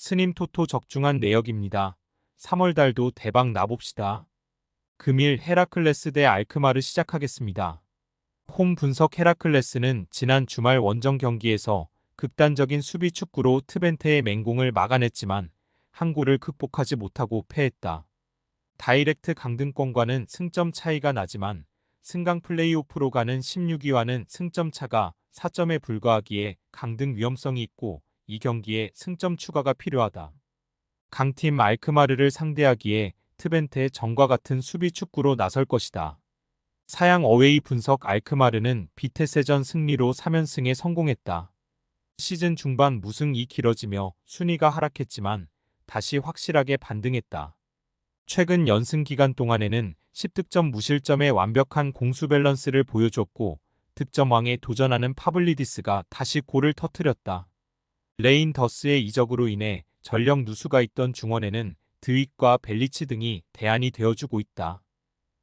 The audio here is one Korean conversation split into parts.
스님 토토 적중한 내역입니다. 3월 달도 대박 나봅시다. 금일 헤라클레스 대 알크마르 시작하겠습니다. 홈 분석. 헤라클레스는 지난 주말 원정 경기에서 극단적인 수비 축구로 트벤테의 맹공을 막아냈지만 항구를 극복하지 못하고 패했다. 다이렉트 강등권과는 승점 차이가 나지만 승강 플레이오프로 가는 16위와는 승점 차가 4점에 불과하기에 강등 위험성이 있고 이 경기에 승점 추가가 필요하다. 강팀 알크마르를 상대하기에 트벤테의 전과 같은 수비 축구로 나설 것이다. 사양 어웨이 분석. 알크마르는 비테세전 승리로 3연승에 성공했다. 시즌 중반 무승이 길어지며 순위가 하락했지만 다시 확실하게 반등했다. 최근 연승 기간 동안에는 10득점 무실점의 완벽한 공수 밸런스를 보여줬고 득점왕에 도전하는 파블리디스가 다시 골을 터뜨렸다. 레인더스의 이적으로 인해 전력 누수가 있던 중원에는 드윅과 벨리치 등이 대안이 되어주고 있다.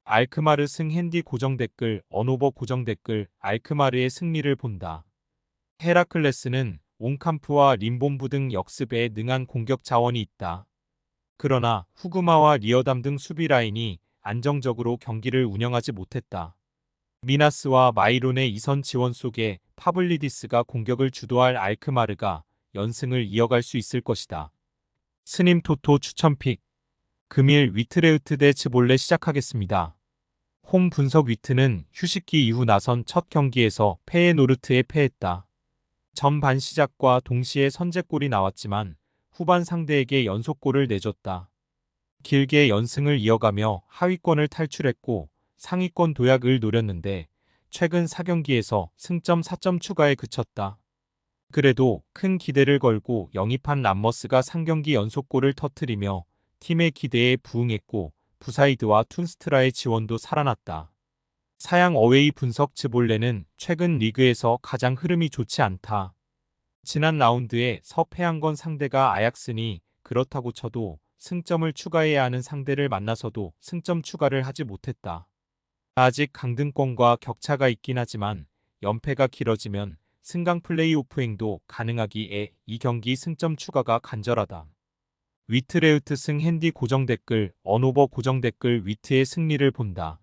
알크마르 승. 핸디 고정 댓글 언오버 고정 댓글 알크마르의 승리를 본다. 헤라클레스는 옹캄프와 림본부 등 역습에 능한 공격 자원이 있다. 그러나 후그마와 리어담 등 수비 라인이 안정적으로 경기를 운영하지 못했다. 미나스와 마이론의 이선 지원 속에 파블리디스가 공격을 주도할 알크마르가 연승을 이어갈 수 있을 것이다. 스님 토토 추천픽. 금일 위트레흐트 대 츠볼레 시작하겠습니다. 홈 분석. 위트는 휴식기 이후 나선 첫 경기에서 페예노르트에 패했다. 전반 시작과 동시에 선제골이 나왔지만 후반 상대에게 연속골을 내줬다. 길게 연승을 이어가며 하위권을 탈출했고 상위권 도약을 노렸는데 최근 4경기에서 승점 4점 추가에 그쳤다. 그래도 큰 기대를 걸고 영입한 람머스가 3경기 연속골을 터뜨리며 팀의 기대에 부응했고 부사이드와 툰스트라의 지원도 살아났다. 사양 어웨이 분석. 츠볼레는 최근 리그에서 가장 흐름이 좋지 않다. 지난 라운드에 서 패한 건 상대가 아약스니 그렇다고 쳐도 승점을 추가해야 하는 상대를 만나서도 승점 추가를 하지 못했다. 아직 강등권과 격차가 있긴 하지만 연패가 길어지면 승강 플레이오프행도 가능하기에 이 경기 승점 추가가 간절하다. 위트레흐트 승. 핸디 고정 댓글 언오버 고정 댓글 위트의 승리를 본다.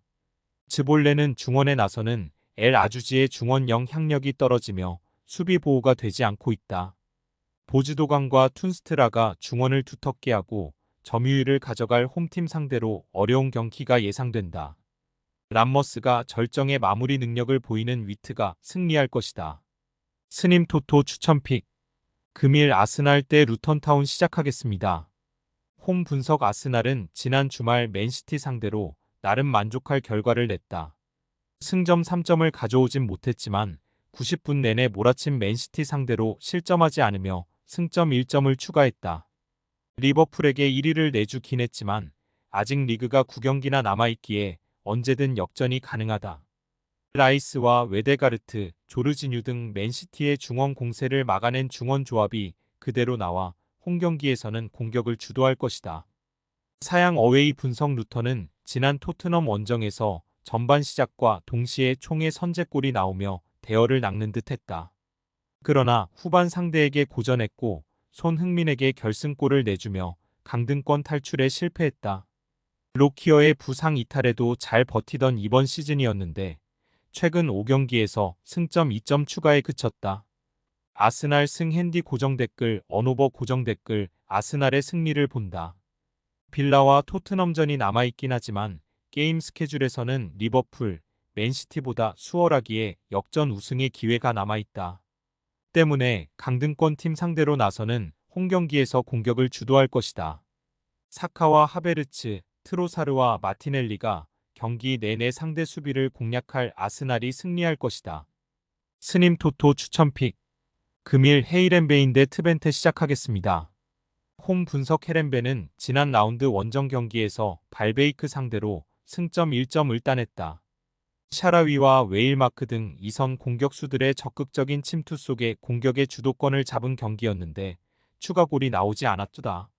츠볼레는 중원에 나서는 엘 아주지의 중원 영향력이 떨어지며 수비 보호가 되지 않고 있다. 보즈도강과 툰스트라가 중원을 두텁게 하고 점유율을 가져갈 홈팀 상대로 어려운 경기가 예상된다. 람머스가 절정의 마무리 능력을 보이는 위트가 승리할 것이다. 스님 토토 추천픽. 금일 아스날 대 루턴타운 시작하겠습니다. 홈 분석. 아스날은 지난 주말 맨시티 상대로 나름 만족할 결과를 냈다. 승점 3점을 가져오진 못했지만 90분 내내 몰아친 맨시티 상대로 실점하지 않으며 승점 1점을 추가했다. 리버풀에게 1위를 내주긴 했지만 아직 리그가 9경기나 남아있기에 언제든 역전이 가능하다. 라이스와 웨데가르트, 조르지뉴 등 맨시티의 중원 공세를 막아낸 중원 조합이 그대로 나와 홈경기에서는 공격을 주도할 것이다. 사양 어웨이 분석. 루턴은 지난 토트넘 원정에서 전반 시작과 동시에 총의 선제골이 나오며 대열을 낚는 듯 했다. 그러나 후반 상대에게 고전했고 손흥민에게 결승골을 내주며 강등권 탈출에 실패했다. 로키어의 부상 이탈에도 잘 버티던 이번 시즌이었는데 최근 5경기에서 승점 2점 추가에 그쳤다. 아스날 승. 핸디 고정 댓글 언오버 고정 댓글 아스날의 승리를 본다. 빌라와 토트넘전이 남아있긴 하지만 게임 스케줄에서는 리버풀, 맨시티보다 수월하기에 역전 우승의 기회가 남아있다. 때문에 강등권 팀 상대로 나서는 홈경기에서 공격을 주도할 것이다. 사카와 하베르츠, 트로사르와 마티넬리가 경기 내내 상대 수비를 공략할 아스날이 승리할 것이다. 스님 토토 추천픽. 금일 헤이렌베인 대 트벤테 시작하겠습니다. 홈 분석. 헤렌베는 지난 라운드 원정 경기에서 발베이크 상대로 승점 1점을 따냈다. 샤라위와 웨일마크 등 이선 공격수들의 적극적인 침투 속에 공격의 주도권을 잡은 경기였는데 추가골이 나오지 않았다.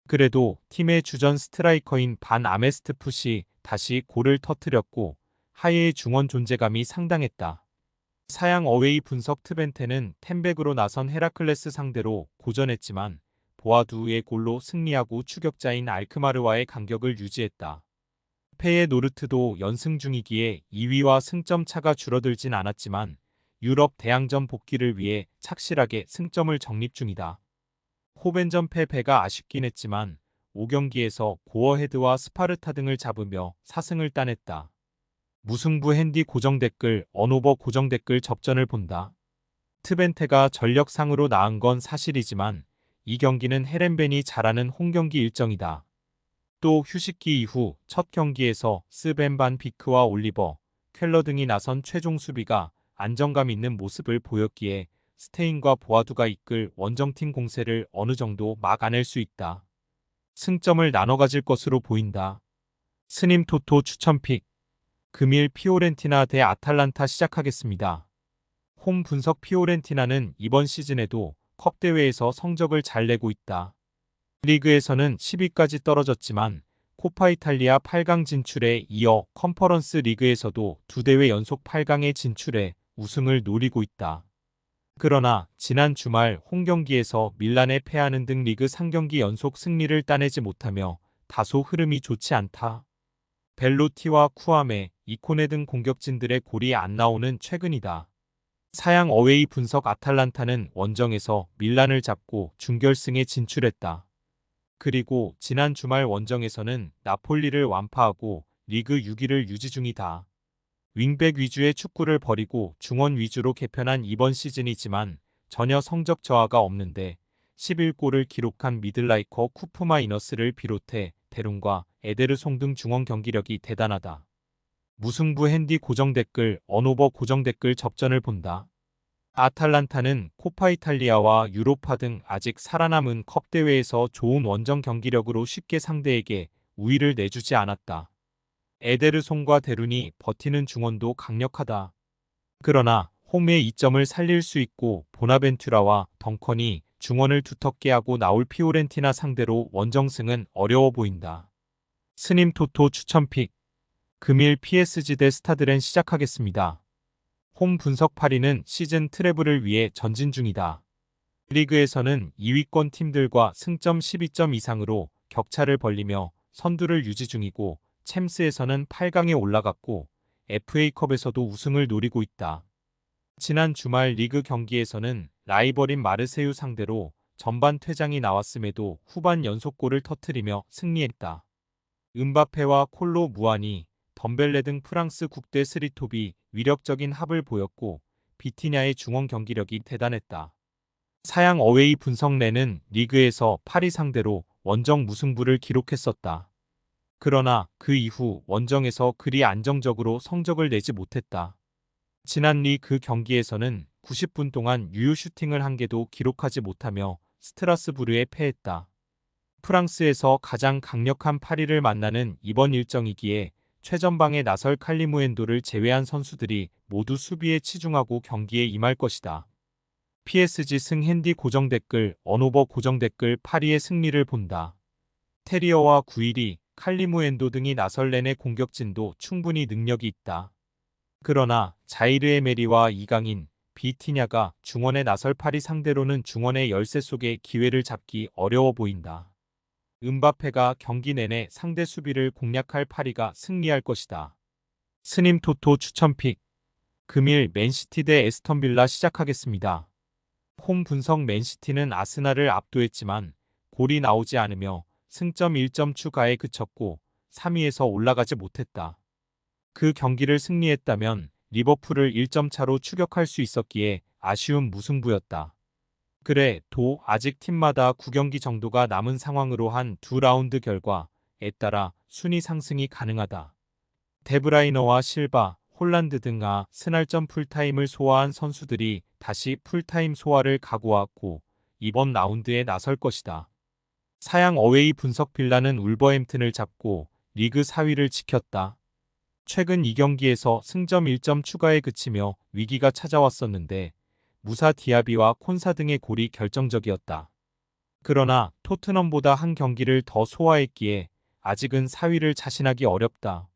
그래도 팀의 주전 스트라이커인 반 아메스트풋이 다시 골을 터뜨렸고 하이의 중원 존재감이 상당했다. 사양 어웨이 분석. 트벤테는 텐백으로 나선 헤라클레스 상대로 고전했지만 보아두의 골로 승리하고 추격자인 알크마르와의 간격을 유지했다. 페예노르트도 연승 중이기에 2위와 승점 차가 줄어들진 않았지만 유럽 대항전 복귀를 위해 착실하게 승점을 정립 중이다. 호벤전 패배가 아쉽긴 했지만 5경기에서 고어헤드와 스파르타 등을 잡으며 4승을 따냈다. 무승부 핸디 고정 댓글 언오버 고정 댓글 접전을 본다. 트벤테가 전력상으로 나은 건 사실이지만 이 경기는 헤렌벤이 잘하는 홈경기 일정이다. 또 휴식기 이후 첫 경기에서 스벤 반 비크와 올리버 켈러 등이 나선 최종 수비가 안정감 있는 모습을 보였기에 스테인과 보아두가 이끌 원정팀 공세를 어느 정도 막아낼 수 있다. 승점을 나눠 가질 것으로 보인다. 스님 토토 추천픽 금일 피오렌티나 대 아탈란타 시작하겠습니다. 홈 분석 피오렌티나는 이번 시즌에도 컵 대회에서 성적을 잘 내고 있다. 리그에서는 10위까지 떨어졌지만 코파 이탈리아 8강 진출에 이어 컨퍼런스 리그에서도 2대회 연속 8강에 진출해 우승을 노리고 있다. 그러나 지난 주말 홈경기에서 밀란에 패하는 등 리그 3경기 연속 승리를 따내지 못하며 다소 흐름이 좋지 않다. 벨로티와 쿠아메, 이코네 등 공격진들의 골이 안 나오는 최근이다. 사양 어웨이 분석 아탈란타는 원정에서 밀란을 잡고 준결승에 진출했다. 그리고 지난 주말 원정에서는 나폴리를 완파하고 리그 6위를 유지 중이다. 윙백 위주의 축구를 버리고 중원 위주로 개편한 이번 시즌이지만 전혀 성적 저하가 없는데 11골을 기록한 미들라이커 쿠프마이너스를 비롯해 데룬과 에데르송 등 중원 경기력이 대단하다. 무승부 핸디 고정 댓글 언오버 고정 댓글 접전을 본다. 아탈란타는 코파 이탈리아와 유로파 등 아직 살아남은 컵 대회에서 좋은 원정 경기력으로 쉽게 상대에게 우위를 내주지 않았다. 에데르송과 데룬이 버티는 중원도 강력하다. 그러나 홈의 이점을 살릴 수 있고 보나벤투라와 덩컨이 중원을 두텁게 하고 나올 피오렌티나 상대로 원정승은 어려워 보인다. 스님 토토 추천픽 금일 PSG 대 스타드렌 시작하겠습니다. 홈 분석 8위는 시즌 트래블을 위해 전진 중이다. 리그에서는 2위권 팀들과 승점 12점 이상으로 격차를 벌리며 선두를 유지 중이고 챔스에서는 8강에 올라갔고 FA컵에서도 우승을 노리고 있다. 지난 주말 리그 경기에서는 라이벌인 마르세유 상대로 전반 퇴장이 나왔음에도 후반 연속골을 터뜨리며 승리했다. 음바페와 콜로 무아니, 덤벨레 등 프랑스 국대 스리톱이 위력적인 합을 보였고 비티냐의 중원 경기력이 대단했다. 사양 어웨이 분석내는 리그에서 파리 상대로 원정 무승부를 기록했었다. 그러나 그 이후 원정에서 그리 안정적으로 성적을 내지 못했다. 지난 리그 경기에서는 90분 동안 유효 슈팅을 한 개도 기록하지 못하며 스트라스부르에 패했다. 프랑스에서 가장 강력한 파리를 만나는 이번 일정이기에 최전방에 나설 칼리무엔도를 제외한 선수들이 모두 수비에 치중하고 경기에 임할 것이다. PSG 승 핸디 고정 댓글 언오버 고정 댓글 파리의 승리를 본다. 테리어와 구일이 칼리무엔도 등이 나설렌의 공격진도 충분히 능력이 있다. 그러나 자이르 에메리와 이강인, 비티냐가 중원에 나설 파리 상대로는 중원의 열세 속에 기회를 잡기 어려워 보인다. 음바페가 경기 내내 상대 수비를 공략할 파리가 승리할 것이다. 스님 토토 추천픽 금일 맨시티 대 에스턴빌라 시작하겠습니다. 홈 분석 맨시티는 아스날을 압도했지만 골이 나오지 않으며 승점 1점 추가에 그쳤고 3위에서 올라가지 못했다. 그 경기를 승리했다면 리버풀을 1점 차로 추격할 수 있었기에 아쉬운 무승부였다. 그래도 아직 팀마다 9경기 정도가 남은 상황으로 한 두 라운드 결과에 따라 순위 상승이 가능하다. 데브라이너와 실바, 홀란드 등 아스날전 풀타임을 소화한 선수들이 다시 풀타임 소화를 각오하고 이번 라운드에 나설 것이다. 사양 어웨이 분석 빌라는 울버햄튼을 잡고 리그 4위를 지켰다. 최근 2경기에서 승점 1점 추가에 그치며 위기가 찾아왔었는데 무사 디아비와 콘사 등의 골이 결정적이었다. 그러나 토트넘보다 한 경기를 더 소화했기에 아직은 4위를 자신하기 어렵다.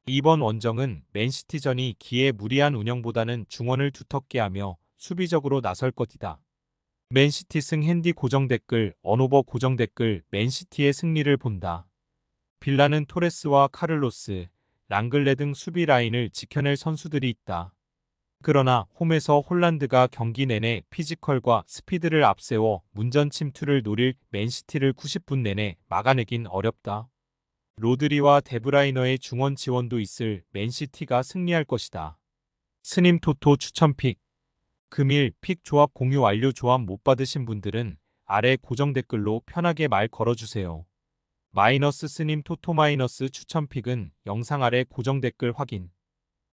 이번 원정은 맨시티전이 기에 무리한 운영보다는 중원을 두텁게 하며 수비적으로 나설 것이다. 맨시티 승 핸디 고정 댓글, 언오버 고정 댓글, 맨시티의 승리를 본다. 빌라는 토레스와 카를로스, 랑글레 등 수비 라인을 지켜낼 선수들이 있다. 그러나 홈에서 홀란드가 경기 내내 피지컬과 스피드를 앞세워 문전 침투를 노릴 맨시티를 90분 내내 막아내긴 어렵다. 로드리와 데브라이너의 중원 지원도 있을 맨시티가 승리할 것이다. 스님 토토 추천픽. 금일 픽 조합 공유 완료. 조합 못 받으신 분들은 아래 고정 댓글로 편하게 말 걸어주세요. 마이너스 스님 토토 마이너스 추천픽은 영상 아래 고정 댓글 확인.